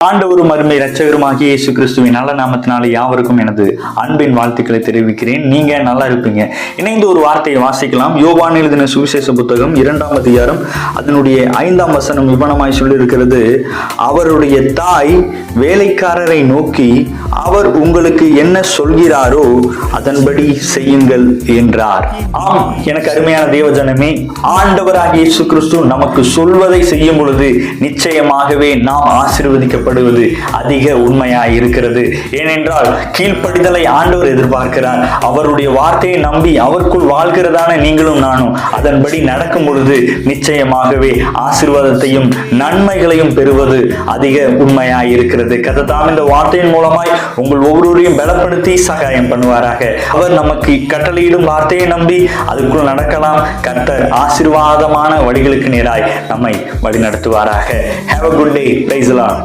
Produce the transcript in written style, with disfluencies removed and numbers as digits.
ஆண்டவரும் அருமை இரட்சகருமாகிய இயேசு கிறிஸ்துவின் நல்ல நாமத்தினாலே யாவருக்கும் எனது அன்பின் வாழ்த்துக்களை தெரிவிக்கிறேன். நீங்க நல்லா இருப்பீங்க. இணைந்து ஒரு வார்த்தையை வாசிக்கலாம். யோவான் எழுதின சுவிசேஷ புத்தகம் 2ஆம் அதிகாரம் அதனுடைய 5ஆம் வசனம் விவனமாய் சொல்லியிருக்கிறது. அவருடைய தாய் வேலைக்காரரை நோக்கி, அவர் உங்களுக்கு என்ன சொல்கிறாரோ அதன்படி செய்யுங்கள் என்றார். ஆம், எனக்கு அருமையான தேவஜனமே, ஆண்டவராகிய இயேசு கிறிஸ்து நமக்கு சொல்வதை செய்யும் பொழுது நிச்சயமாகவே நாம் ஆசீர்வதிக்கப்படுவது அதிக உண்மையாய் இருக்கிறது. ஏனென்றால் கீழ்ப்படிதலை ஆண்டவர் எதிர்பார்க்கிறார். அவருடைய வார்த்தையை நம்பி அவருக்குள் வாழ்கிறதான நீங்களும் நானும் அதன்படி நடக்கும் பொழுது நிச்சயமாகவே ஆசீர்வாதத்தையும் நன்மைகளையும் பெறுவது அதிக உண்மையாய் இருக்கிறது. கர்த்தர் இந்த வார்த்தையின் மூலமாய் உங்கள் ஒவ்வொருவரையும் பலப்படுத்தி சகாயம் பண்ணுவாராக. அவர் நமக்கு கட்டளையிடும் வார்த்தையை நம்பி அதுக்குள் நடக்கலாம். கர்த்தர் ஆசீர்வாதமான வழிகளுக்கு நேராய் நம்மை வழி நடத்துவாராக. Have a good day. Praise the Lord.